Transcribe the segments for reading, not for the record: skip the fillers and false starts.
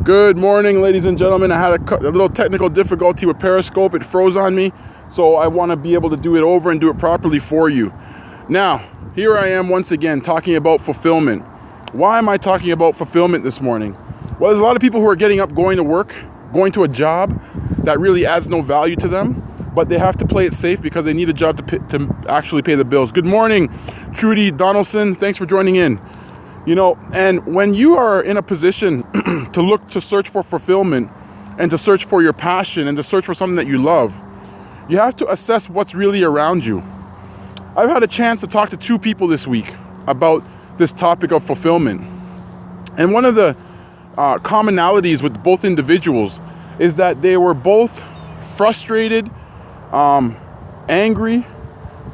Good morning, ladies and gentlemen. I had a little technical difficulty with Periscope. It froze on me, so I want to be able to do it over and do it properly for you. Now, here I am once again talking about fulfillment. Why am I talking about fulfillment this morning? Well, there's a lot of people who are getting up, going to work, going to a job that really adds no value to them, but they have to play it safe because they need a job to actually pay the bills. Good morning, Trudy Donaldson. Thanks for joining in. You know, and when you are in a position to search for fulfillment and to search for your passion and to search for something that you love, you have to assess what's really around you. I've had a chance to talk to two people this week about this topic of fulfillment. And one of the commonalities with both individuals is that they were both frustrated, angry,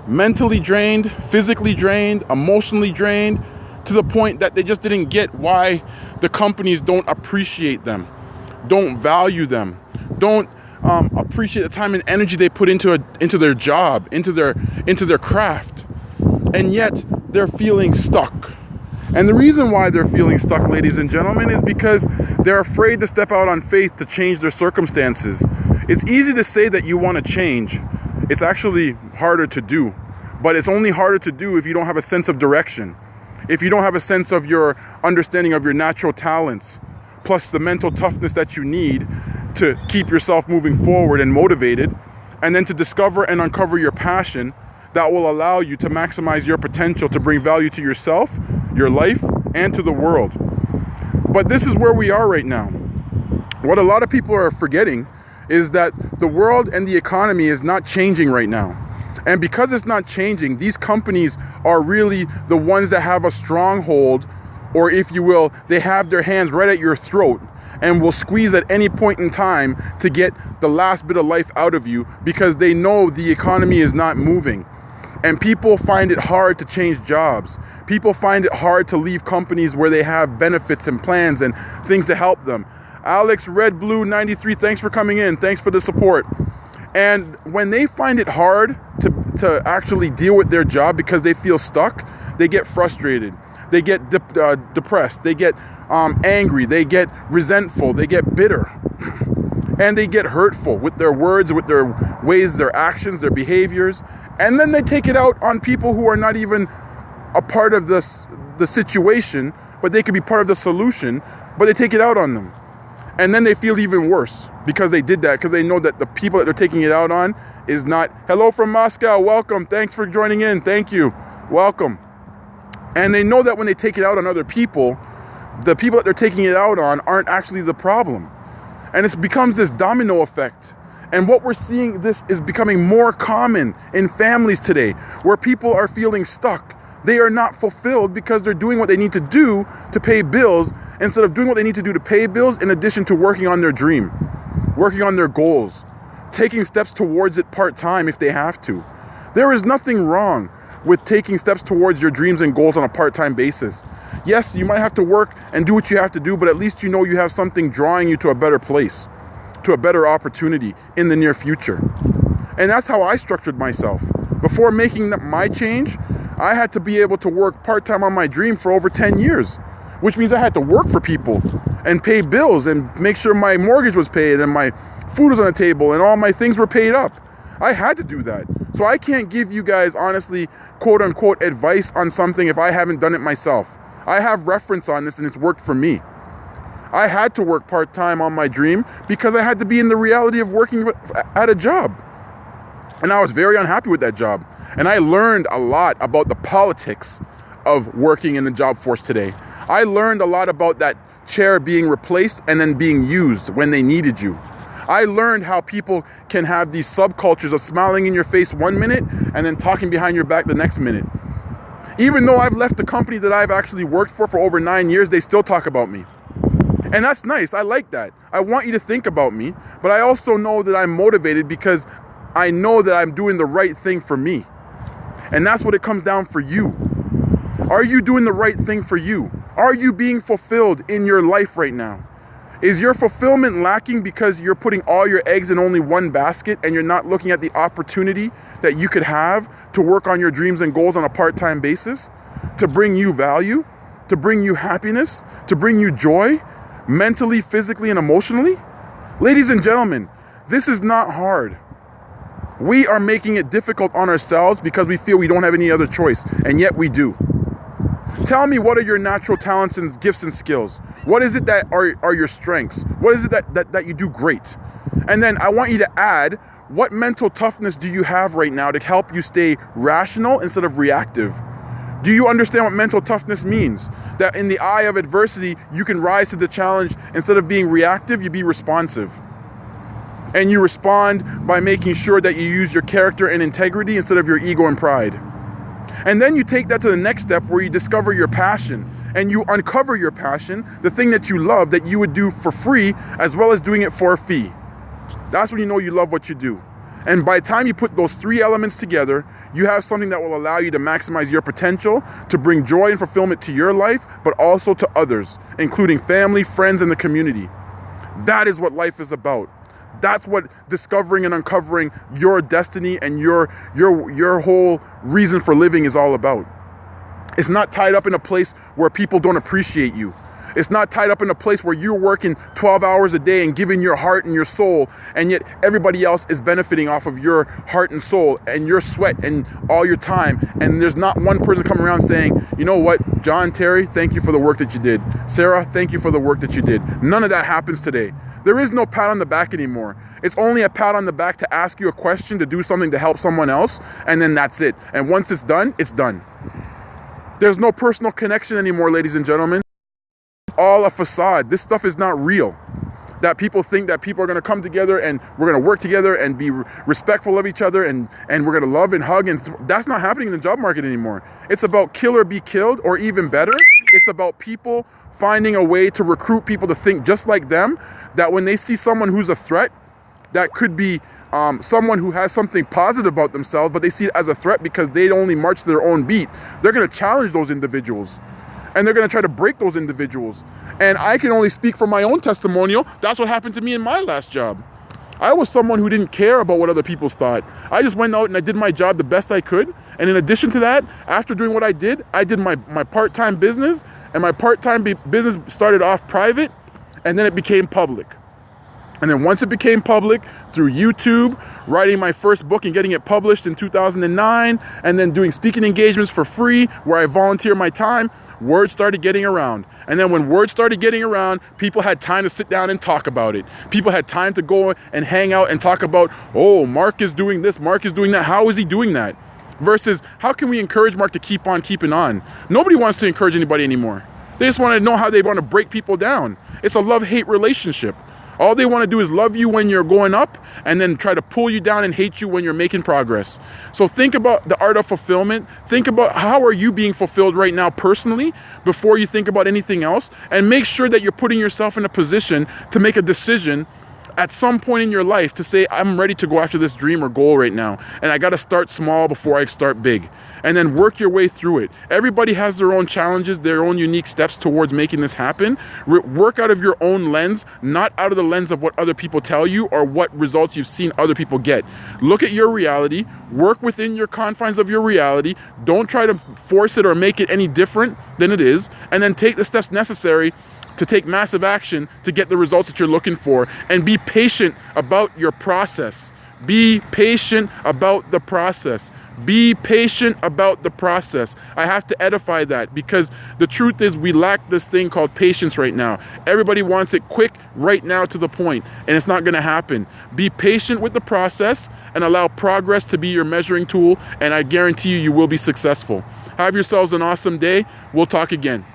mentally drained, physically drained, emotionally drained, to the point that they just didn't get why the companies don't appreciate them, don't value them, don't appreciate the time and energy they put into their job, into their craft, and yet they're feeling stuck. And the reason why they're feeling stuck, ladies and gentlemen, is because they're afraid to step out on faith to change their circumstances. It's easy to say that you want to change. It's actually harder to do, but it's only harder to do if you don't have a sense of direction. If you don't have a sense of your understanding of your natural talents, plus the mental toughness that you need to keep yourself moving forward and motivated, and then to discover and uncover your passion that will allow you to maximize your potential to bring value to yourself, your life, and to the world. But this is where we are right now. What a lot of people are forgetting is that the world and the economy is not changing right now. And because it's not changing, these companies are really the ones that have a stronghold, or if you will, they have their hands right at your throat and will squeeze at any point in time to get the last bit of life out of you, because they know the economy is not moving. And people find it hard to change jobs. People find it hard to leave companies where they have benefits and plans and things to help them. Alex Red Blue 93, thanks for coming in. Thanks for the support. And when they find it hard to actually deal with their job because they feel stuck, they get frustrated, they get depressed, they get angry, they get resentful, they get bitter, and they get hurtful with their words, with their ways, their actions, their behaviors. And then they take it out on people who are not even a part of the situation, but they could be part of the solution, but they take it out on them. And then they feel even worse because they did that, because they know that the people that they're taking it out on is not. Hello from Moscow. Welcome. Thanks for joining in. Thank you. Welcome. And they know that when they take it out on other people, the people that they're taking it out on aren't actually the problem. And it becomes this domino effect. And what we're seeing, this is becoming more common in families today, where people are feeling stuck. They are not fulfilled because they're doing what they need to do to pay bills, instead of doing what they need to do to pay bills, in addition to working on their dream, working on their goals, taking steps towards it part-time if they have to. There is nothing wrong with taking steps towards your dreams and goals on a part-time basis. Yes, you might have to work and do what you have to do, but at least you know you have something drawing you to a better place, to a better opportunity in the near future. And that's how I structured myself. Before making my change, I had to be able to work part-time on my dream for over 10 years. Which means I had to work for people and pay bills and make sure my mortgage was paid and my food was on the table and all my things were paid up. I had to do that. So I can't give you guys, honestly, quote unquote, advice on something if I haven't done it myself. I have reference on this and it's worked for me. I had to work part-time on my dream because I had to be in the reality of working at a job. And I was very unhappy with that job. And I learned a lot about the politics of working in the job force today. I learned a lot about that chair being replaced and then being used when they needed you. I learned how people can have these subcultures of smiling in your face 1 minute and then talking behind your back the next minute. Even though I've left the company that I've actually worked for over 9 years, they still talk about me. And that's nice. I like that. I want you to think about me, but I also know that I'm motivated because I know that I'm doing the right thing for me. And that's what it comes down for you. Are you doing the right thing for you? Are you being fulfilled in your life right now? Is your fulfillment lacking because you're putting all your eggs in only one basket and you're not looking at the opportunity that you could have to work on your dreams and goals on a part-time basis, to bring you value, to bring you happiness, to bring you joy? mentally, physically, and emotionally? Ladies and gentlemen, this is not hard. We are making it difficult on ourselves because we feel we don't have any other choice, and yet we do. Tell me, what are your natural talents and gifts and skills? What is it that are your strengths? What is it that you do great? And then I want you to add, what mental toughness do you have right now to help you stay rational instead of reactive? Do you understand what mental toughness means? That in the eye of adversity, you can rise to the challenge. Instead of being reactive, you be responsive. And you respond by making sure that you use your character and integrity instead of your ego and pride. And then you take that to the next step where you discover your passion and you uncover your passion, the thing that you love that you would do for free as well as doing it for a fee. That's when you know you love what you do. And by the time you put those three elements together, you have something that will allow you to maximize your potential, to bring joy and fulfillment to your life, but also to others, including family, friends, and the community. That is what life is about. That's what discovering and uncovering your destiny and your whole reason for living is all about. It's not tied up in a place where people don't appreciate you. It's not tied up in a place where you're working 12 hours a day and giving your heart and your soul, and yet everybody else is benefiting off of your heart and soul and your sweat and all your time. And there's not one person coming around saying, you know what, John, Terry, thank you for the work that you did. Sarah, thank you for the work that you did. None of that happens today. There is no pat on the back anymore. It's only a pat on the back to ask you a question, to do something to help someone else, and then that's it. And once it's done, it's done. There's no personal connection anymore, ladies and gentlemen. All a facade. This stuff is not real. That people think that people are going to come together and we're going to work together and be respectful of each other and we're going to love and hug. And that's not happening in the job market anymore. It's about kill or be killed, or even better, it's about people finding a way to recruit people to think just like them, that when they see someone who's a threat, that could be someone who has something positive about themselves, but they see it as a threat because they only march to their own beat, they're going to challenge those individuals. And they're going to try to break those individuals. And I can only speak from my own testimonial. That's what happened to me in my last job. I was someone who didn't care about what other people thought. I just went out and I did my job the best I could. And in addition to that, after doing what I did my part-time business. And my part-time business started off private, and then it became public. And then once it became public, through YouTube, writing my first book and getting it published in 2009, and then doing speaking engagements for free where I volunteer my time, word started getting around. And then when word started getting around, people had time to sit down and talk about it. People had time to go and hang out and talk about, oh, Mark is doing this, Mark is doing that. How is he doing that? Versus, how can we encourage Mark to keep on keeping on? Nobody wants to encourage anybody anymore. They just want to know how they want to break people down. It's a love-hate relationship. All they want to do is love you when you're going up and then try to pull you down and hate you when you're making progress. So think about the art of fulfillment. Think about how are you being fulfilled right now personally before you think about anything else, and make sure that you're putting yourself in a position to make a decision at some point in your life to say, I'm ready to go after this dream or goal right now, and I got to start small before I start big. And then work your way through it. Everybody has their own challenges, their own unique steps towards making this happen. Work out of your own lens, not out of the lens of what other people tell you or what results you've seen other people get. Look at your reality, work within your confines of your reality. Don't try to force it or make it any different than it is, and then take the steps necessary to take massive action to get the results that you're looking for. And be patient about your process. Be patient about the process. Be patient about the process. I have to edify that, because the truth is we lack this thing called patience right now. Everybody wants it quick, right now, to the point, and it's not going to happen. Be patient with the process and allow progress to be your measuring tool, and I guarantee you, you will be successful. Have yourselves an awesome day. We'll talk again.